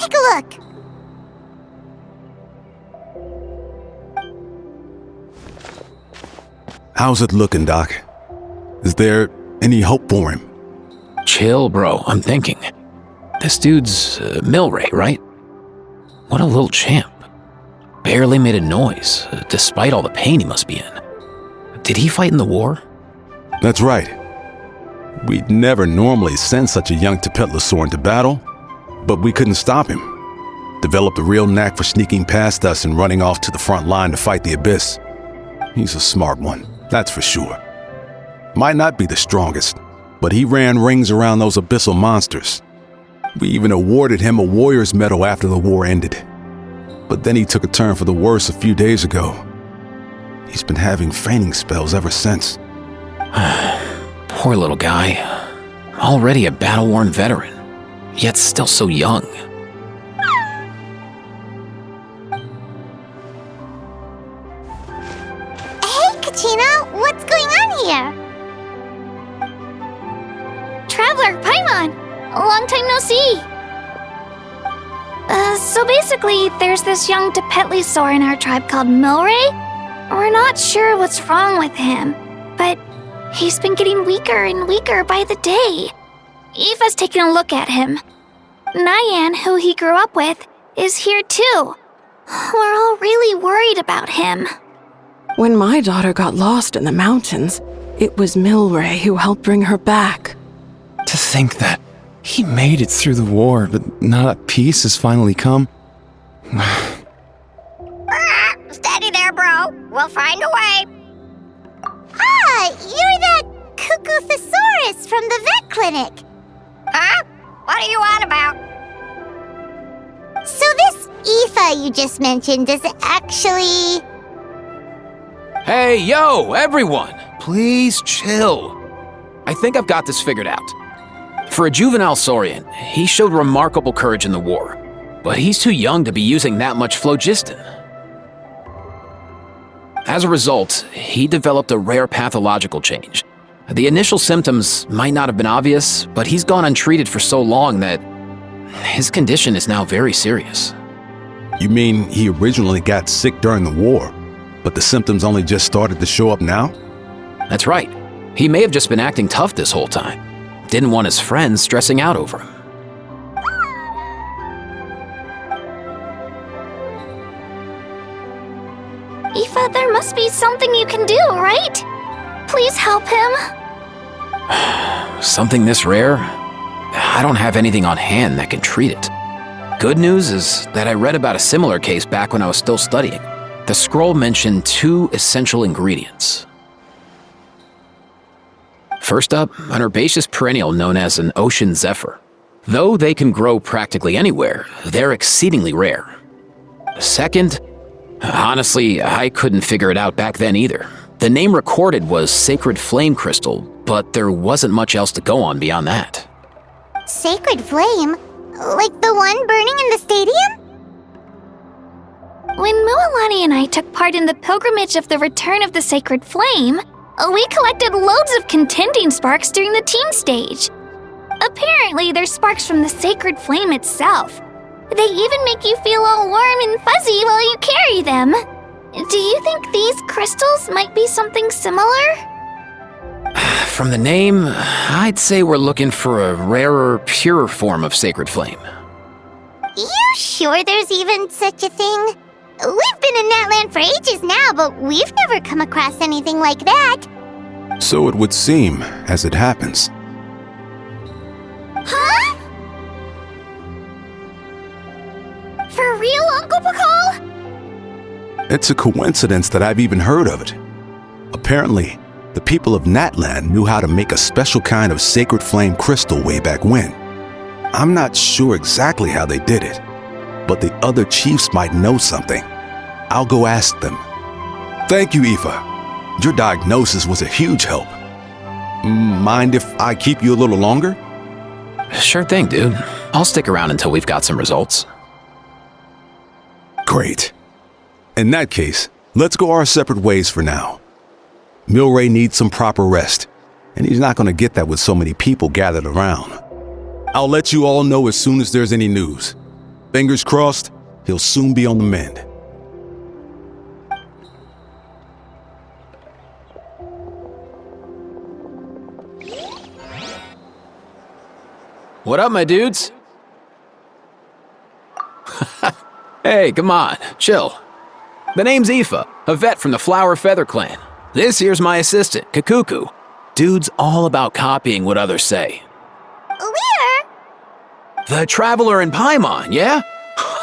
take a look. How's it looking, Doc? Is there any hope for him? Chill, bro. I'm thinking. This dude's Milray, right? What a little champ. Barely made a noise, despite all the pain he must be in. Did he fight in the war? That's right. We'd never normally send such a young Tepetlosaur into battle, but we couldn't stop him. Developed a real knack for sneaking past us and running off to the front line to fight the Abyss. He's a smart one, that's for sure. Might not be the strongest, but he ran rings around those abyssal monsters. We even awarded him a warrior's medal after the war ended. But then he took a turn for the worse a few days ago. He's been having fainting spells ever since. Poor little guy. Already a battle-worn veteran, yet still so young. Hey, Kachina, what's going on here? Traveler, Paimon, long time no see. So basically, there's this young Tepetlosaur in our tribe called Milray. We're not sure what's wrong with him, but he's been getting weaker and weaker by the day. Eva's taking a look at him. Nyan, who he grew up with, is here too. We're all really worried about him. When my daughter got lost in the mountains, it was Milray who helped bring her back. To think that he made it through the war, but now that peace has finally come. Steady there, bro. We'll find a way. Ah, you're that Cuckoo-thesaurus from the vet clinic. Huh? What are you on about? So this Aoife you just mentioned is actually... Hey, yo, everyone! Please chill. I think I've got this figured out. For a juvenile Saurian, he showed remarkable courage in the war, but he's too young to be using that much phlogiston. As a result, he developed a rare pathological change. The initial symptoms might not have been obvious, but he's gone untreated for so long that his condition is now very serious. You mean he originally got sick during the war, but the symptoms only just started to show up now? That's right. He may have just been acting tough this whole time. Didn't want his friends stressing out over him. Aoife, there must be something you can do, right? Please help him. Something this rare? I don't have anything on hand that can treat it. Good news is that I read about a similar case back when I was still studying. The scroll mentioned 2 essential ingredients. First up, an herbaceous perennial known as an ocean zephyr. Though they can grow practically anywhere, they're exceedingly rare. Second, honestly, I couldn't figure it out back then either. The name recorded was Sacred Flame Crystal, but there wasn't much else to go on beyond that. Sacred Flame? Like the one burning in the stadium? When Mualani and I took part in the pilgrimage of the Return of the Sacred Flame, we collected loads of contending sparks during the team stage. Apparently, they're sparks from the Sacred Flame itself. They even make you feel all warm and fuzzy while you carry them. Do you think these crystals might be something similar? From the name, I'd say we're looking for a rarer, purer form of Sacred Flame. You sure there's even such a thing? We've been in that land for ages now, but we've never come across anything like that. So it would seem, as it happens. Huh? For real, Uncle Pakal? It's a coincidence that I've even heard of it. Apparently, the people of Natland knew how to make a special kind of sacred flame crystal way back when. I'm not sure exactly how they did it, but the other chiefs might know something. I'll go ask them. Thank you, Aoife. Your diagnosis was a huge help. Mind if I keep you a little longer? Sure thing, dude. I'll stick around until we've got some results. Great. In that case, let's go our separate ways for now. Milray needs some proper rest, and he's not going to get that with so many people gathered around. I'll let you all know as soon as there's any news. Fingers crossed, he'll soon be on the mend. What up, my dudes? Hey, come on, chill. The name's Aoife, a vet from the Flower Feather clan. This here's my assistant, Kakuku. Dude's all about copying what others say. We're... The Traveler and Paimon, yeah?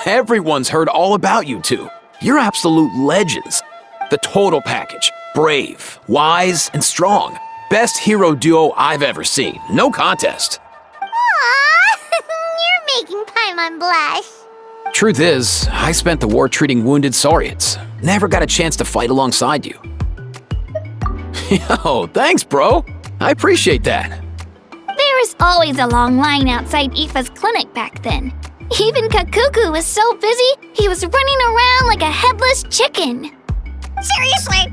Everyone's heard all about you two. You're absolute legends. The total package. Brave, wise, and strong. Best hero duo I've ever seen. No contest. Aww, you're making Paimon blush. Truth is, I spent the war treating wounded Saurians. Never got a chance to fight alongside you. Yo, thanks, bro. I appreciate that. There was always a long line outside Aoife's clinic back then. Even Kakuku was so busy, he was running around like a headless chicken. Seriously!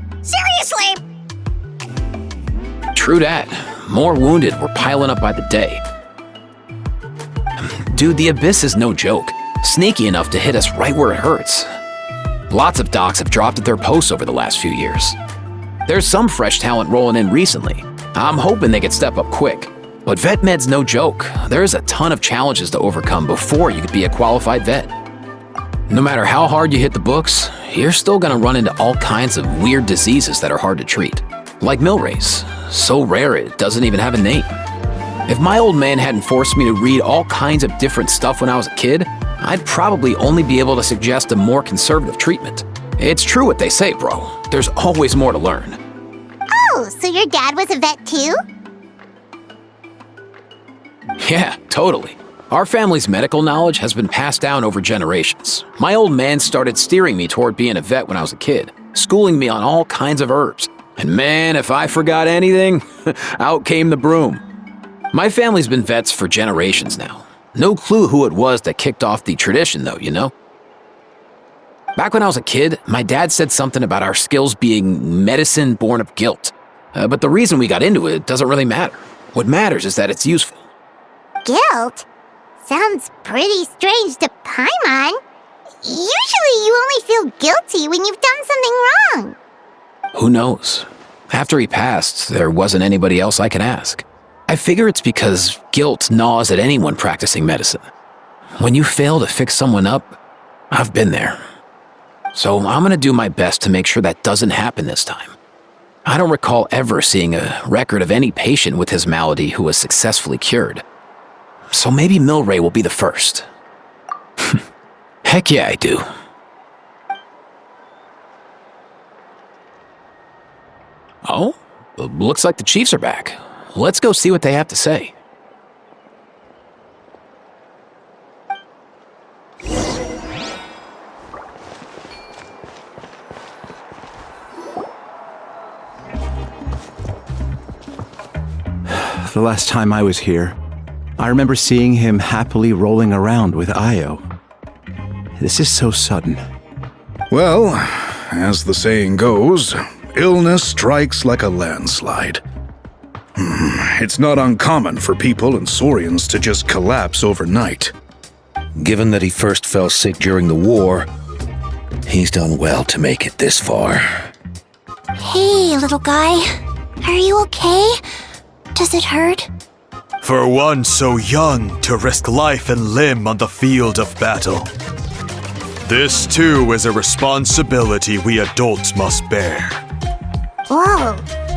True that. More wounded were piling up by the day. Dude, the Abyss is no joke. Sneaky enough to hit us right where it hurts. Lots of docs have dropped at their posts over the last few years. There's some fresh talent rolling in recently. I'm hoping they could step up quick. But vet med's no joke. There's a ton of challenges to overcome before you could be a qualified vet. No matter how hard you hit the books, you're still gonna run into all kinds of weird diseases that are hard to treat. Like Milray's, so rare it doesn't even have a name. If my old man hadn't forced me to read all kinds of different stuff when I was a kid, I'd probably only be able to suggest a more conservative treatment. It's true what they say, bro. There's always more to learn. Oh, so your dad was a vet too? Yeah, totally. Our family's medical knowledge has been passed down over generations. My old man started steering me toward being a vet when I was a kid, schooling me on all kinds of herbs. And man, if I forgot anything, out came the broom. My family's been vets for generations now. No clue who it was that kicked off the tradition though, you know? Back when I was a kid, my dad said something about our skills being medicine born of guilt. But the reason we got into it doesn't really matter. What matters is that it's useful. Guilt? Sounds pretty strange to Paimon. Usually you only feel guilty when you've done something wrong. Who knows? After he passed, there wasn't anybody else I could ask. I figure it's because guilt gnaws at anyone practicing medicine. When you fail to fix someone up, I've been there. So I'm gonna do my best to make sure that doesn't happen this time. I don't recall ever seeing a record of any patient with his malady who was successfully cured. So maybe Milray will be the first. Heck yeah, I do. Oh, looks like the Chiefs are back. Let's go see what they have to say. The last time I was here, I remember seeing him happily rolling around with Io. This is so sudden. Well, as the saying goes, illness strikes like a landslide. It's not uncommon for people and Saurians to just collapse overnight. Given that he first fell sick during the war, he's done well to make it this far. Hey, little guy. Are you okay? Does it hurt? For one so young to risk life and limb on the field of battle. This too is a responsibility we adults must bear. Whoa,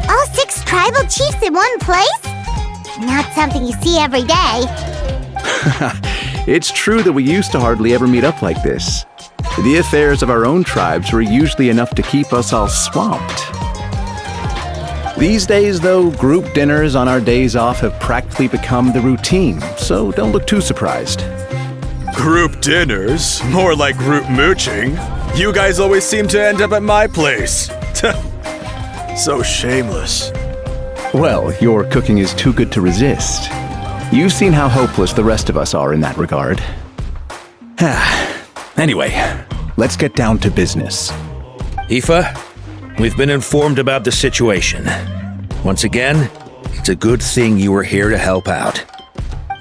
all 6 tribal chiefs in one place? Not something you see every day. It's true that we used to hardly ever meet up like this. The affairs of our own tribes were usually enough to keep us all swamped. These days, though, group dinners on our days off have practically become the routine, so don't look too surprised. Group dinners? More like group mooching. You guys always seem to end up at my place. So shameless. Well, your cooking is too good to resist. You've seen how hopeless the rest of us are in that regard. Anyway, let's get down to business. Aoife, we've been informed about the situation. Once again, it's a good thing you were here to help out.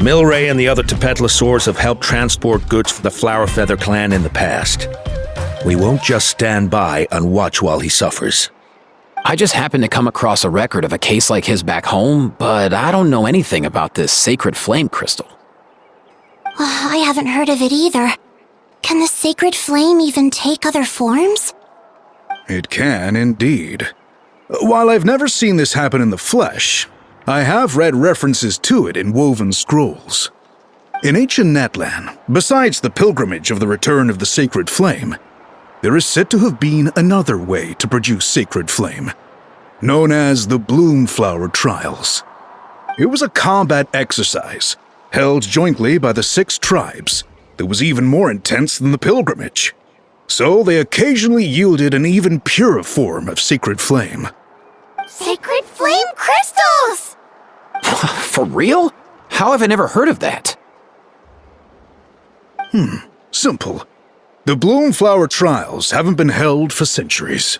Milray and the other Tepetlosaurs have helped transport goods for the Flowerfeather clan in the past. We won't just stand by and watch while he suffers. I just happened to come across a record of a case like his back home, but I don't know anything about this sacred flame crystal. I haven't heard of it either. Can the sacred flame even take other forms? It can indeed. While I've never seen this happen in the flesh, I have read references to it in woven scrolls. In ancient Natlan, besides the pilgrimage of the return of the sacred flame, there is said to have been another way to produce sacred flame, known as the Bloomflower Trials. It was a combat exercise, held jointly by the 6 tribes, that was even more intense than the pilgrimage. So they occasionally yielded an even purer form of sacred flame. Sacred flame crystals! For real? How have I never heard of that? Simple. The Bloomflower Trials haven't been held for centuries.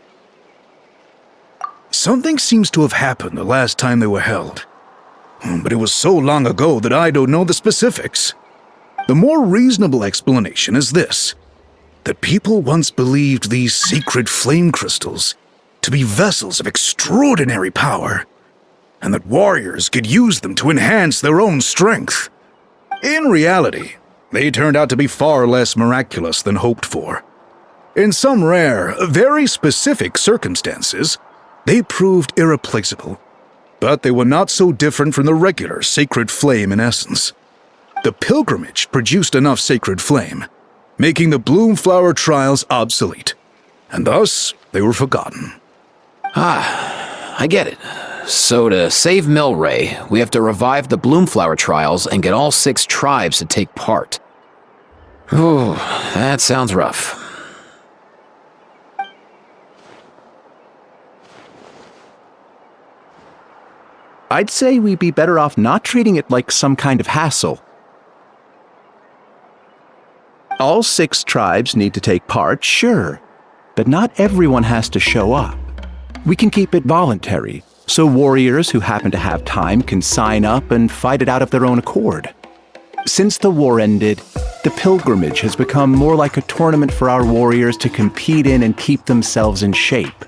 Something seems to have happened the last time they were held. But it was so long ago that I don't know the specifics. The more reasonable explanation is this: that people once believed these sacred flame crystals to be vessels of extraordinary power, and that warriors could use them to enhance their own strength. In reality, they turned out to be far less miraculous than hoped for. In some rare, very specific circumstances, they proved irreplaceable, but they were not so different from the regular sacred flame in essence. The pilgrimage produced enough sacred flame, making the Bloomflower Trials obsolete, and thus they were forgotten. I get it. So to save Milray, we have to revive the Bloomflower Trials and get all 6 tribes to take part. Ooh, that sounds rough. I'd say we'd be better off not treating it like some kind of hassle. All 6 tribes need to take part, sure, but not everyone has to show up. We can keep it voluntary, so warriors who happen to have time can sign up and fight it out of their own accord. Since the war ended, the pilgrimage has become more like a tournament for our warriors to compete in and keep themselves in shape.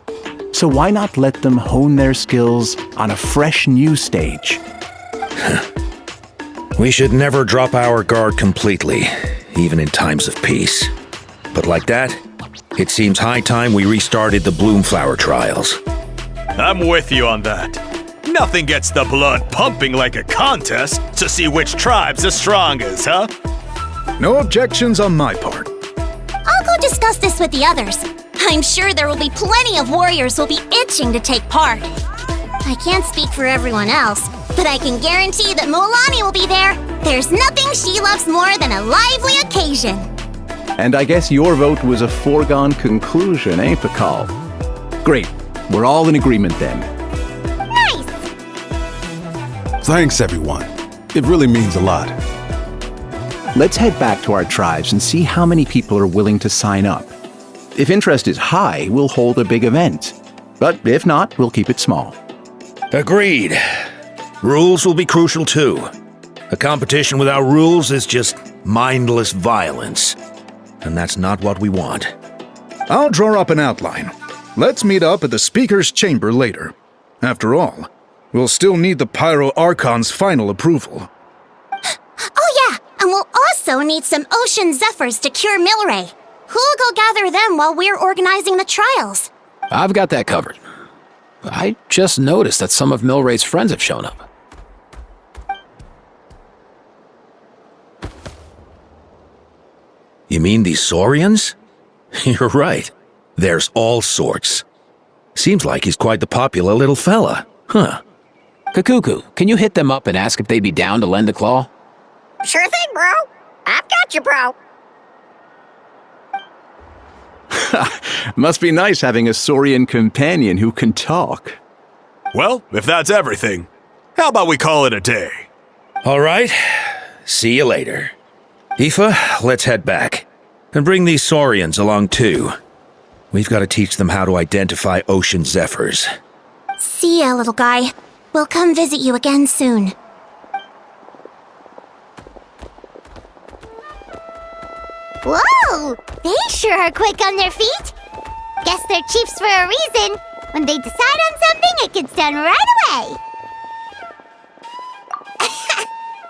So why not let them hone their skills on a fresh new stage? We should never drop our guard completely, even in times of peace. But like that, it seems high time we restarted the Bloomflower Trials. I'm with you on that. Nothing gets the blood pumping like a contest to see which tribe's the strongest, huh? No objections on my part. I'll go discuss this with the others. I'm sure there will be plenty of warriors who'll be itching to take part. I can't speak for everyone else, but I can guarantee that Mualani will be there. There's nothing she loves more than a lively occasion. And I guess your vote was a foregone conclusion, eh, Pakal? Great. We're all in agreement then. Nice! Thanks, everyone. It really means a lot. Let's head back to our tribes and see how many people are willing to sign up. If interest is high, we'll hold a big event. But if not, we'll keep it small. Agreed. Rules will be crucial too. A competition without rules is just mindless violence. And that's not what we want. I'll draw up an outline. Let's meet up at the Speaker's Chamber later. After all, we'll still need the Pyro Archon's final approval. Oh yeah, and we'll also need some Ocean Zephyrs to cure Milray. Who'll go gather them while we're organizing the trials? I've got that covered. I just noticed that some of Milray's friends have shown up. You mean these Saurians? You're right. There's all sorts. Seems like he's quite the popular little fella. Huh. Kakuku, can you hit them up and ask if they'd be down to lend a claw? Sure thing, bro. I've got you, bro. Must be nice having a Saurian companion who can talk. Well, if that's everything, how about we call it a day? All right. See you later. Aoife, let's head back. And bring these Saurians along too. We've got to teach them how to identify ocean zephyrs. See ya, little guy. We'll come visit you again soon. Whoa! They sure are quick on their feet. Guess they're chiefs for a reason. When they decide on something, it gets done right away.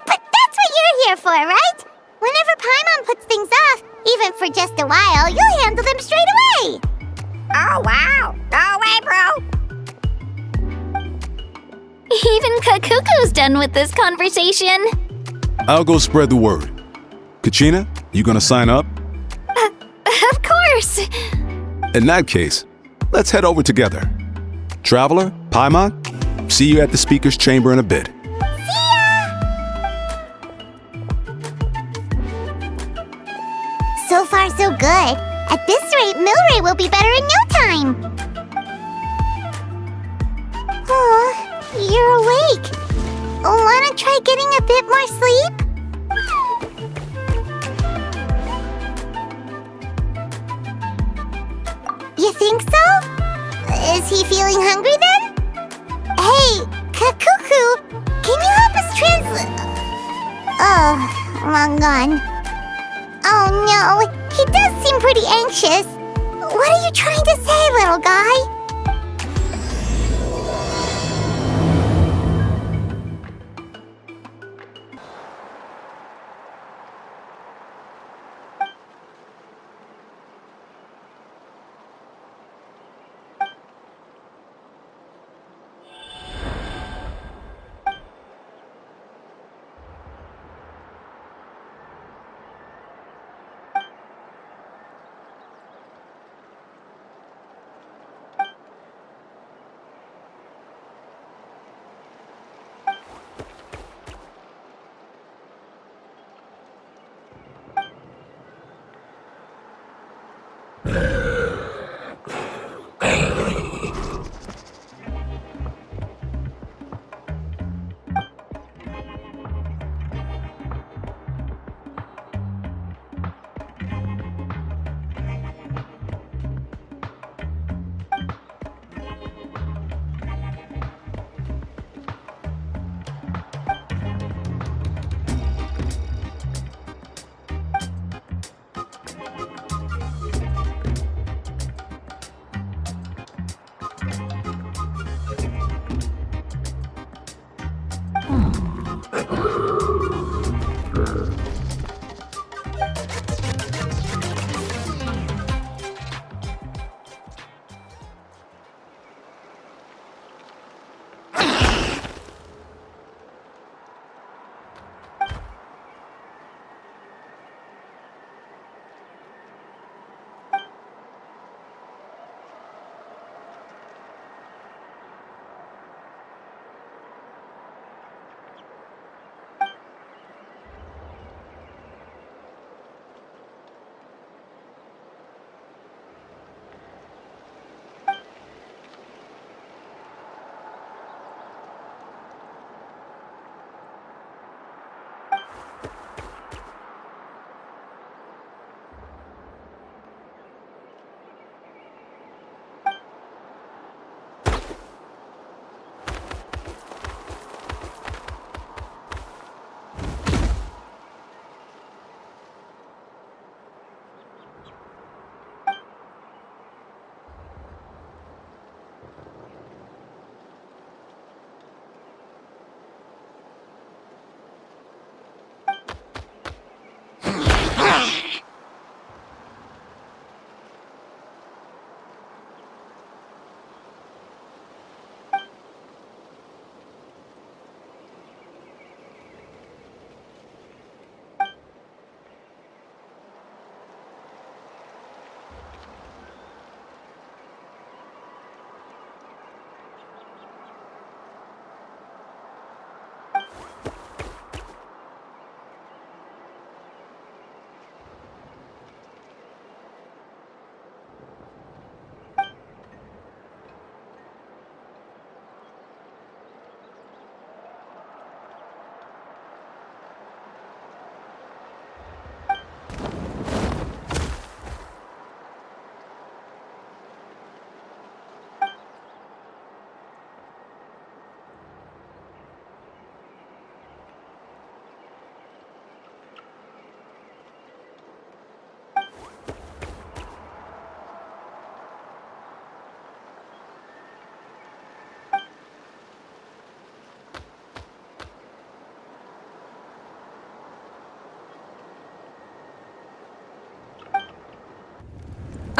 But that's what you're here for, right? Whenever Paimon puts things off, even for just a while, you'll handle them straight away. Oh, wow. Go away, bro. Even Kakuku's done with this conversation. I'll go spread the word. Kachina, you gonna sign up? Of course. In that case, let's head over together. Traveler, Paimon, see you at the speaker's chamber in a bit. So far, so good. At this rate, Milray will be better in no time. Oh, you're awake. Wanna try getting a bit more sleep? You think so? Is he feeling hungry then? Hey, Kakuku, can you help us translate? Oh, long gone. Oh no, he does seem pretty anxious. What are you trying to say, little guy?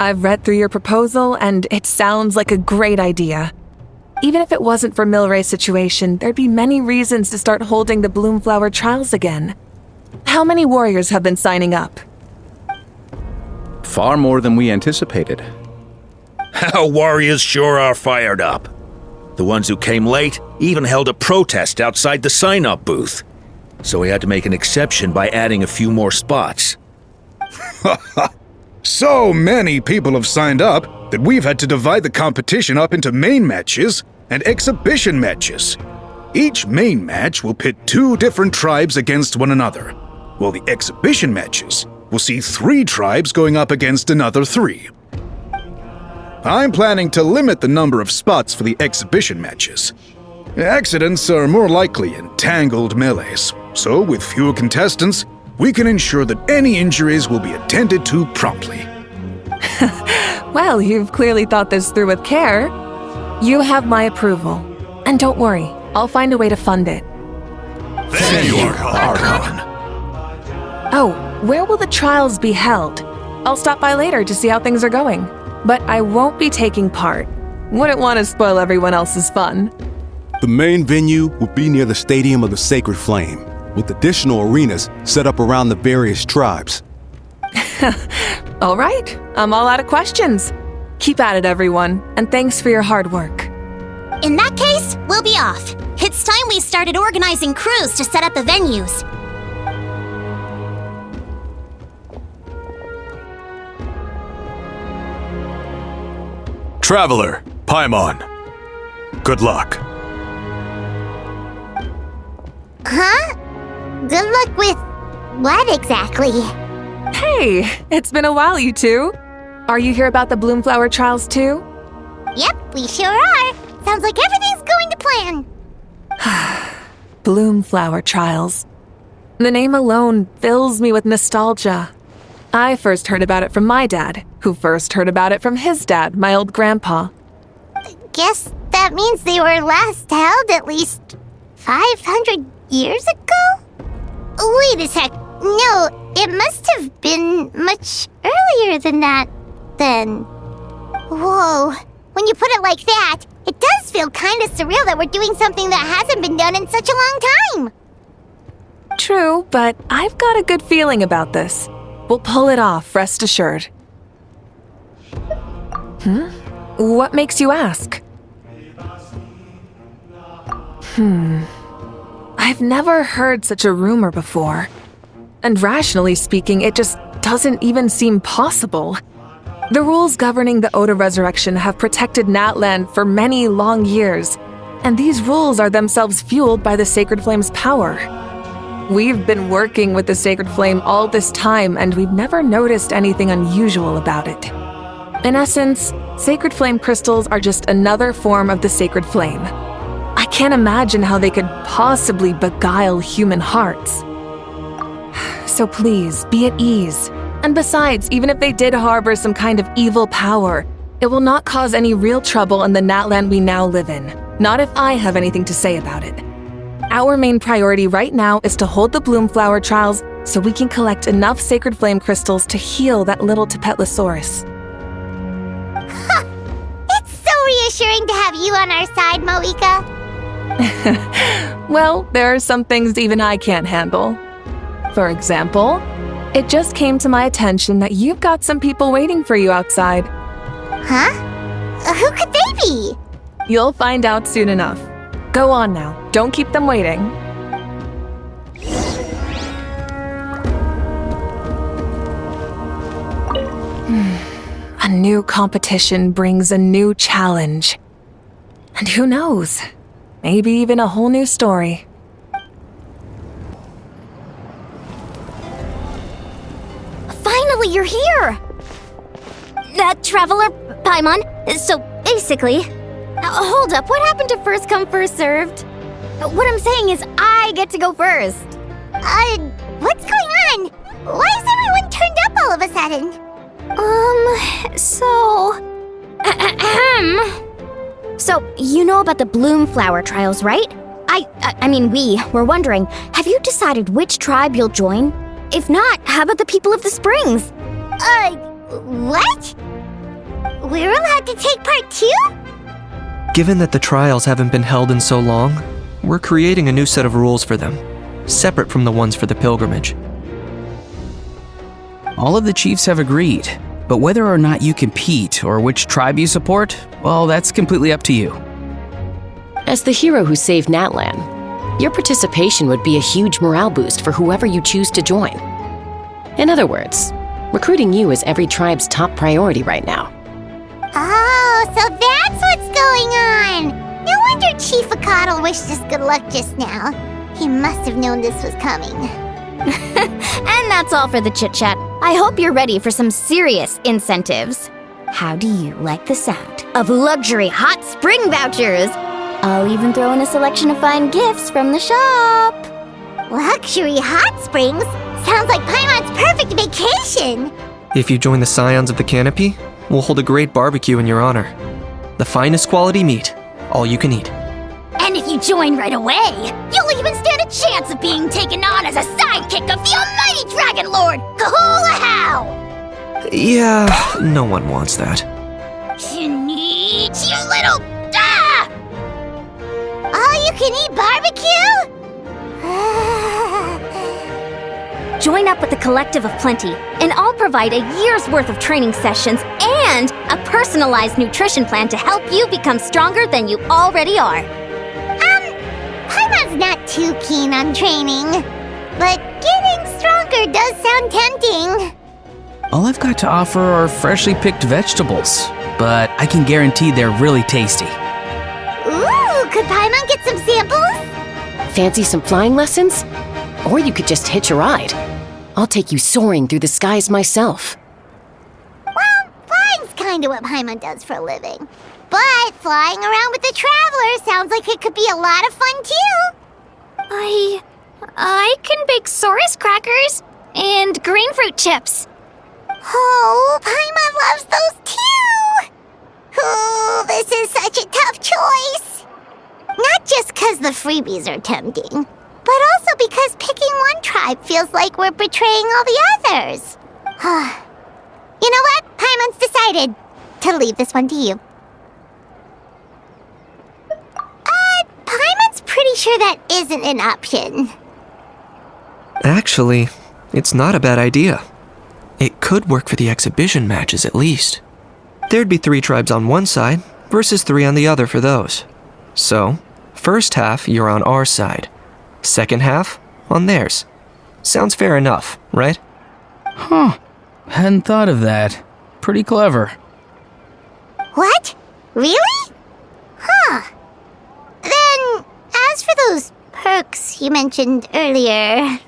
I've read through your proposal, and it sounds like a great idea. Even if it wasn't for Milray's situation, there'd be many reasons to start holding the Bloomflower Trials again. How many warriors have been signing up? Far more than we anticipated. Our warriors sure are fired up. The ones who came late even held a protest outside the sign-up booth. So we had to make an exception by adding a few more spots. So many people have signed up that we've had to divide the competition up into main matches and exhibition matches. Each main match will pit 2 different tribes against one another, while the exhibition matches will see 3 tribes going up against another 3. I'm planning to limit the number of spots for the exhibition matches. Accidents are more likely in tangled melees, so with fewer contestants, we can ensure that any injuries will be attended to promptly. Well, you've clearly thought this through with care. You have my approval. And don't worry, I'll find a way to fund it. Thank you, Archon. Oh, where will the trials be held? I'll stop by later to see how things are going. But I won't be taking part. Wouldn't want to spoil everyone else's fun. The main venue will be near the Stadium of the Sacred Flame, with additional arenas set up around the various tribes. All right, I'm all out of questions. Keep at it, everyone, and thanks for your hard work. In that case, we'll be off. It's time we started organizing crews to set up the venues. Traveler, Paimon. Good luck. Huh? Good luck with what exactly? Hey, it's been a while, you two. Are you here about the Bloomflower Trials too? Yep, we sure are. Sounds like everything's going to plan. Bloomflower Trials. The name alone fills me with nostalgia. I first heard about it from my dad, who first heard about it from his dad, my old grandpa. Guess that means they were last held at least 500 years ago? Wait a sec. No, it must have been much earlier than that, then. Whoa. When you put it like that, it does feel kind of surreal that we're doing something that hasn't been done in such a long time. True, but I've got a good feeling about this. We'll pull it off, rest assured. What makes you ask? I've never heard such a rumor before. And rationally speaking, it just doesn't even seem possible. The rules governing the Oda Resurrection have protected Natland for many long years, and these rules are themselves fueled by the Sacred Flame's power. We've been working with the Sacred Flame all this time, and we've never noticed anything unusual about it. In essence, Sacred Flame crystals are just another form of the Sacred Flame. I can't imagine how they could possibly beguile human hearts. So please, be at ease. And besides, even if they did harbor some kind of evil power, it will not cause any real trouble in the Natland we now live in. Not if I have anything to say about it. Our main priority right now is to hold the Bloomflower Trials so we can collect enough Sacred Flame crystals to heal that little Tepetlosaurus. It's so reassuring to have you on our side, Moika. Well, there are some things even I can't handle. For example, it just came to my attention that you've got some people waiting for you outside. Huh? Who could they be? You'll find out soon enough. Go on now, don't keep them waiting. A new competition brings a new challenge. And who knows? Maybe even a whole new story. Finally, you're here! Traveler, Paimon, so basically... hold up, what happened to first come, first served? What I'm saying is I get to go first. What's going on? Why is everyone turned up all of a sudden? So, you know about the Bloomflower Trials, right? I mean, we were wondering, have you decided which tribe you'll join? If not, how about the people of the Springs? What? we're allowed to take part too? Given that the trials haven't been held in so long, we're creating a new set of rules for them, separate from the ones for the pilgrimage. All of the chiefs have agreed, but whether or not you compete or which tribe you support, well, that's completely up to you. As the hero who saved Natlan, your participation would be a huge morale boost for whoever you choose to join. In other words, recruiting you is every tribe's top priority right now. Oh, so that's what's going on! No wonder Chief Akatl wished us good luck just now. He must have known this was coming. And that's all for the chit-chat. I hope you're ready for some serious incentives. How do you like the sound of luxury hot spring vouchers? I'll even throw in a selection of fine gifts from the shop. Luxury hot springs? Sounds like Paimon's perfect vacation! If you join the Scions of the Canopy, we'll hold a great barbecue in your honor. The finest quality meat, all you can eat. And if you join right away, you'll even stand a chance of being taken on as a sidekick of the almighty Dragon Lord, Kahula-How! Yeah, no one wants that. Kinich, you little... All you can eat barbecue? Join up with the Collective of Plenty, and I'll provide a year's worth of training sessions and a personalized nutrition plan to help you become stronger than you already are. Paimon's not too keen on training, but getting stronger does sound tempting. All I've got to offer are freshly picked vegetables, but I can guarantee they're really tasty. Ooh, could Paimon get some samples? Fancy some flying lessons? Or you could just hitch a ride. I'll take you soaring through the skies myself. Well, flying's kinda what Paimon does for a living. But flying around with the Traveler sounds like it could be a lot of fun too. I can bake Saurus crackers and green fruit chips. Oh, Paimon loves those too! Oh, this is such a tough choice. Not just 'cause the freebies are tempting, but also because picking one tribe feels like we're betraying all the others. You know what? Paimon's decided to leave this one to you. Paimon's pretty sure that isn't an option. Actually, it's not a bad idea. It could work for the exhibition matches at least. There'd be 3 tribes on one side versus 3 on the other for those. So, first half you're on our side. Second half on theirs. Sounds fair enough, right? Huh. Hadn't thought of that. Pretty clever. What? Really? Huh. Then, as for those perks you mentioned earlier...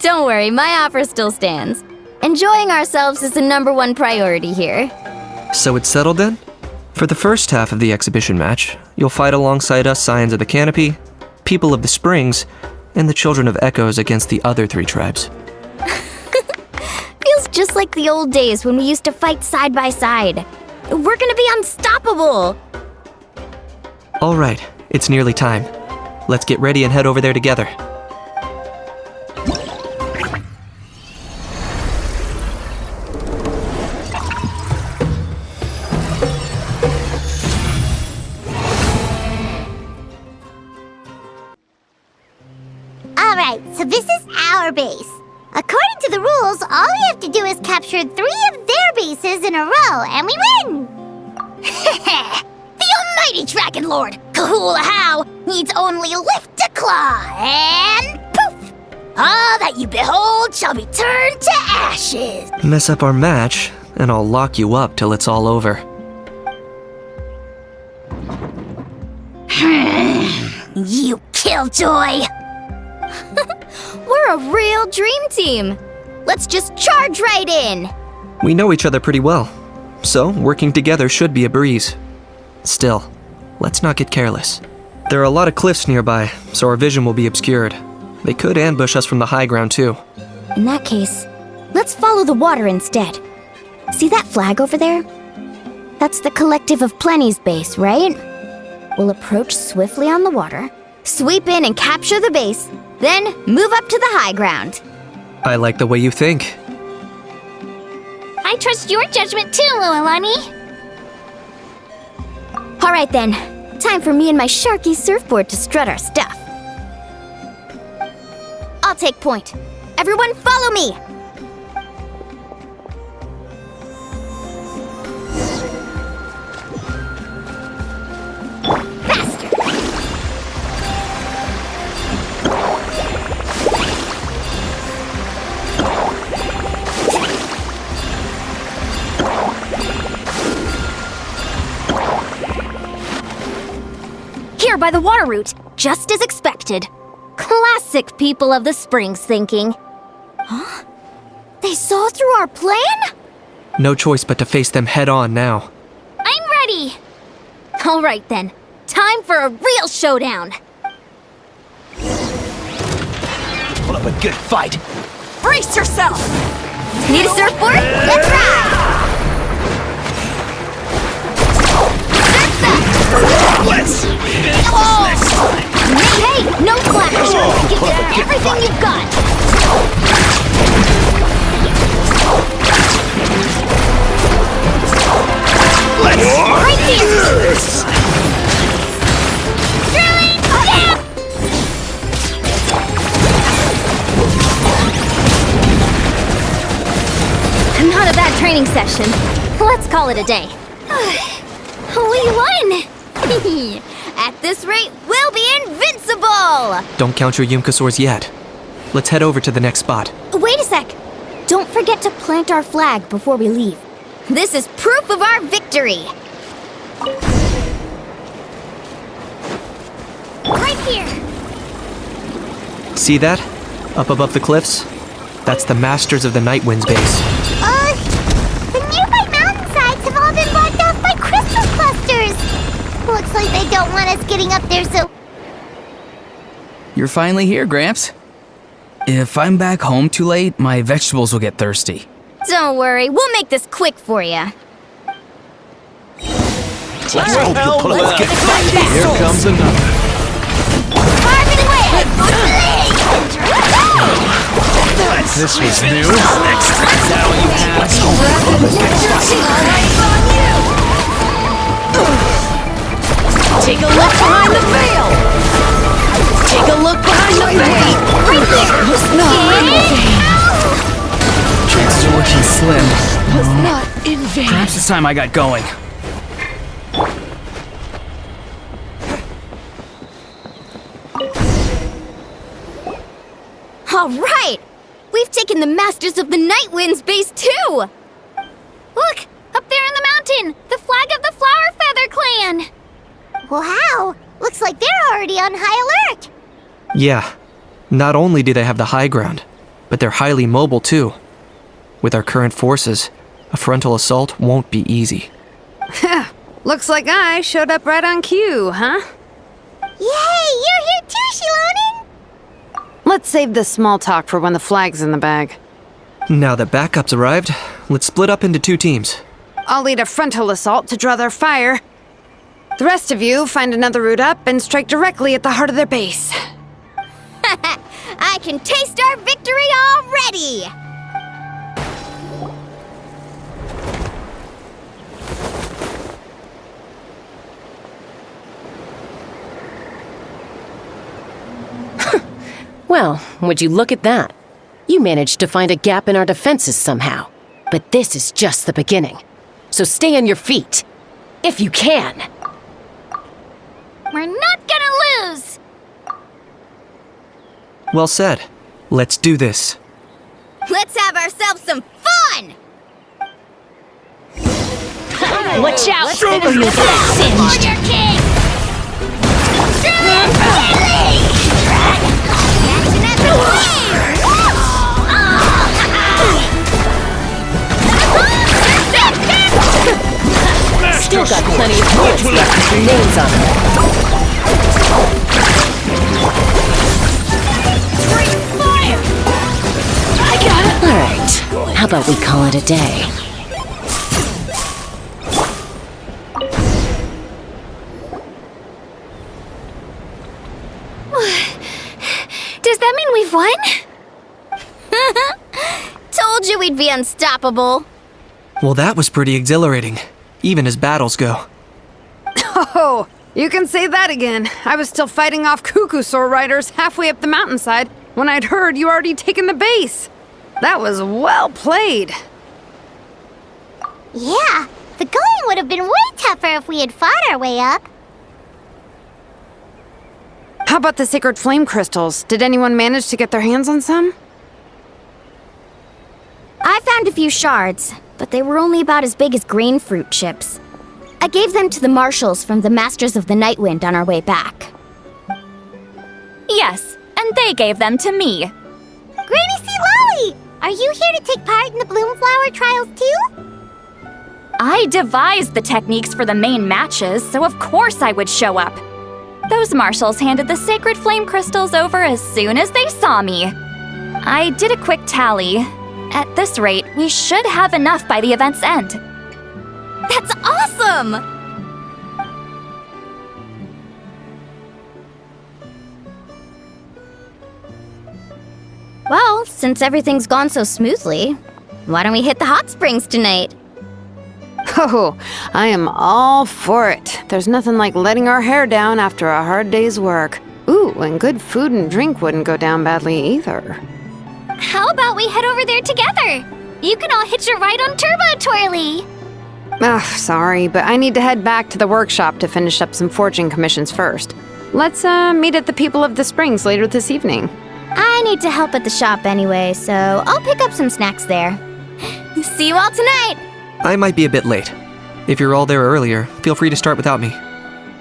Don't worry, my offer still stands. Enjoying ourselves is the #1 priority here. So it's settled then? For the first half of the exhibition match, you'll fight alongside us Scions of the Canopy, People of the Springs, and the Children of Echoes against the other 3 tribes. Feels just like the old days when we used to fight side by side. We're gonna be unstoppable! All right, it's nearly time. Let's get ready and head over there together. Alright, so this is our base. According to the rules, all we have to do is capture 3 of their bases in a row, and we win! The almighty Dragon Lord, Kahula-How, needs only lift a claw, and poof! All that you behold shall be turned to ashes! Mess up our match, and I'll lock you up till it's all over. You killjoy! We're a real dream team! Let's just charge right in! We know each other pretty well, so working together should be a breeze. Still, let's not get careless. There are a lot of cliffs nearby, so our vision will be obscured. They could ambush us from the high ground too. In that case, let's follow the water instead. See that flag over there? That's the Collective of Plenty's base, right? We'll approach swiftly on the water, sweep in and capture the base, then move up to the high ground. I like the way you think. I trust your judgment too, Mualani. Alright then, time for me and my Sharky surfboard to strut our stuff. I'll take point. Everyone follow me! Faster! Here by the water route, just as expected. Classic people of the Springs thinking. Huh? They saw through our plan? No choice but to face them head on now. I'm ready! Alright then, time for a real showdown! Put up a good fight! Brace yourself! Need a surfboard? Let's ride! Let's finish this next time! Hey, no flash! Give it everything you've got! Let's right here! Drilling! Yeah! Not a bad training session. Let's call it a day. We won! At this rate, we'll be invincible! Don't count your Yumkasaurs yet. Let's head over to the next spot. Wait a sec! Don't forget to plant our flag before we leave. This is proof of our victory! Right here! See that? Up above the cliffs? That's the Masters of the Night Wind's base. The nearby mountainsides have all been blocked off by crystal clusters. Looks like they don't want us getting up there, so... You're finally here, Gramps. If I'm back home too late, my vegetables will get thirsty. Don't worry, we'll make this quick for you. Let's hope you pull a good fight! Here comes another. Carving away! This was new. Next time, is that all you have? Let's hope you pull a good fight! Take a look behind the veil! Take a look behind the veil! Right there! Was not in vain! It's working slim. Was not in vain. Perhaps it's time I got going. All right! We've taken the Masters of the Night Wind's base too! Look! Up there in the mountain! The flag of the Flower Feather Clan! Wow! Looks like they're already on high alert! Yeah. Not only do they have the high ground, but they're highly mobile too. With our current forces, a frontal assault won't be easy. Looks like I showed up right on cue, huh? Yay! You're here too, Shilonen! Let's save this small talk for when the flag's in the bag. Now that backup's arrived, let's split up into 2 teams. I'll lead a frontal assault to draw their fire. The rest of you find another route up and strike directly at the heart of their base. I can taste our victory already! Well, would you look at that? You managed to find a gap in our defenses somehow. But this is just the beginning. So stay on your feet. If you can. We're not gonna lose! Well said. Let's do this. Let's have ourselves some fun! Watch out! Let's or you'll get singed! Your king! Still got plenty of points left with your names on them. I got it! Alright, how about we call it a day? Does that mean we've won? Told you we'd be unstoppable. Well, that was pretty exhilarating, even as battles go. Oh, you can say that again. I was still fighting off Cuckoosaur riders halfway up the mountainside when I'd heard you already taken the base. That was well played. Yeah, the going would have been way tougher if we had fought our way up. How about the sacred flame crystals? Did anyone manage to get their hands on some? I found a few shards, but they were only about as big as grain fruit chips. I gave them to the marshals from the Masters of the Nightwind on our way back. Yes, and they gave them to me. Granny C. Lolly! Are you here to take part in the Bloomflower Trials too? I devised the techniques for the main matches, so of course I would show up. Those marshals handed the sacred flame crystals over as soon as they saw me. I did a quick tally. At this rate, we should have enough by the event's end. That's awesome! Well, since everything's gone so smoothly, why don't we hit the hot springs tonight? Oh, I am all for it. There's nothing like letting our hair down after a hard day's work. Ooh, and good food and drink wouldn't go down badly either. How about we head over there together? You can all hitch a ride on Turbo Twirly. Ugh, sorry, but I need to head back to the workshop to finish up some forging commissions first. Let's meet at the People of the Springs later this evening. I need to help at the shop anyway, so I'll pick up some snacks there. See you all tonight! I might be a bit late. If you're all there earlier, feel free to start without me.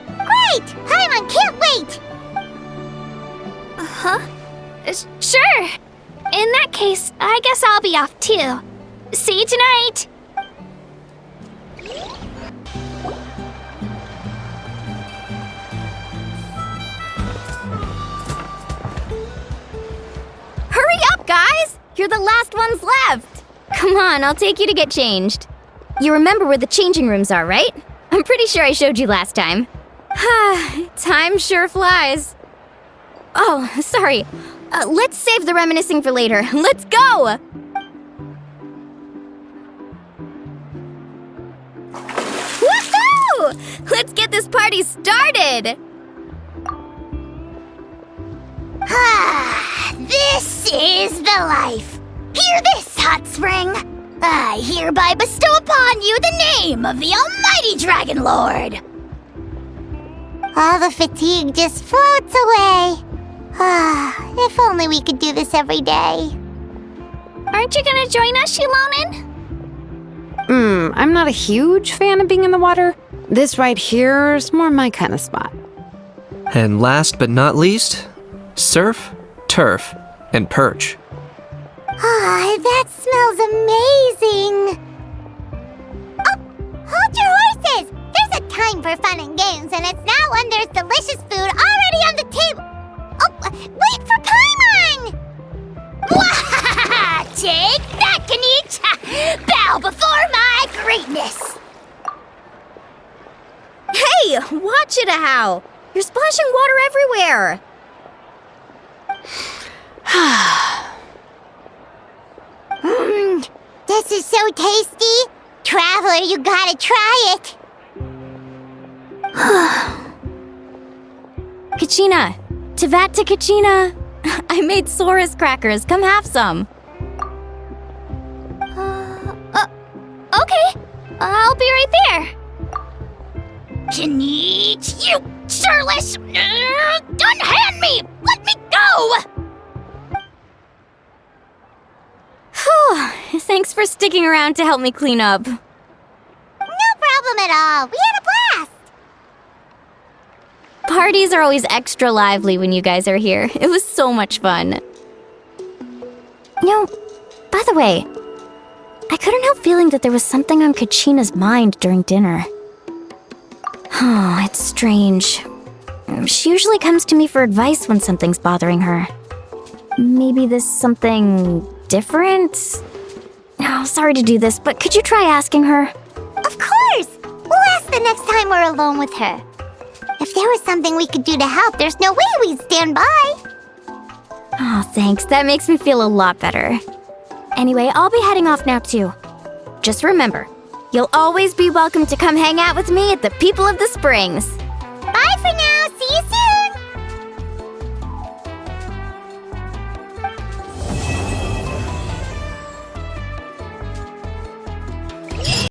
Great! Paimon can't wait! Sure. In that case, I guess I'll be off too. See you tonight. Hurry up, guys! You're the last ones left! Come on, I'll take you to get changed. You remember where the changing rooms are, right? I'm pretty sure I showed you last time. Time sure flies. Oh, sorry. Let's save the reminiscing for later. Let's go! Woohoo! Let's get this party started! This is the life. Hear this, Hot Spring. I hereby bestow upon you the name of the Almighty Dragon Lord. All the fatigue just floats away. If only we could do this every day. Aren't you gonna join us, Shilonin? I'm not a huge fan of being in the water. This right here is more my kind of spot. And last but not least, surf, turf, and perch. That smells amazing. Oh, hold your horses. There's a time for fun and games, and it's now when there's delicious food already on the table. Oh, wait for Paimon! Wahahaha! Take that, Kinich! Bow before my greatness! Hey, watch it, How! You're splashing water everywhere! This is so tasty. Traveler, you gotta try it. Kachina! Tevat to Kachina! I made Saurus crackers. Come have some. Okay. I'll be right there. Kinich, you shirtless! Unhand me! Let me go! Whew. Thanks for sticking around to help me clean up. No problem at all. We had a blast. Parties are always extra lively when you guys are here. It was so much fun. By the way, I couldn't help feeling that there was something on Kachina's mind during dinner. Oh, it's strange. She usually comes to me for advice when something's bothering her. Maybe this something different? Oh, sorry to do this, but could you try asking her? Of course! We'll ask the next time we're alone with her. If there was something we could do to help, there's no way we'd stand by. Oh, thanks. That makes me feel a lot better. Anyway, I'll be heading off now too. Just remember, You'll always be welcome to come hang out with me at the People of the Springs.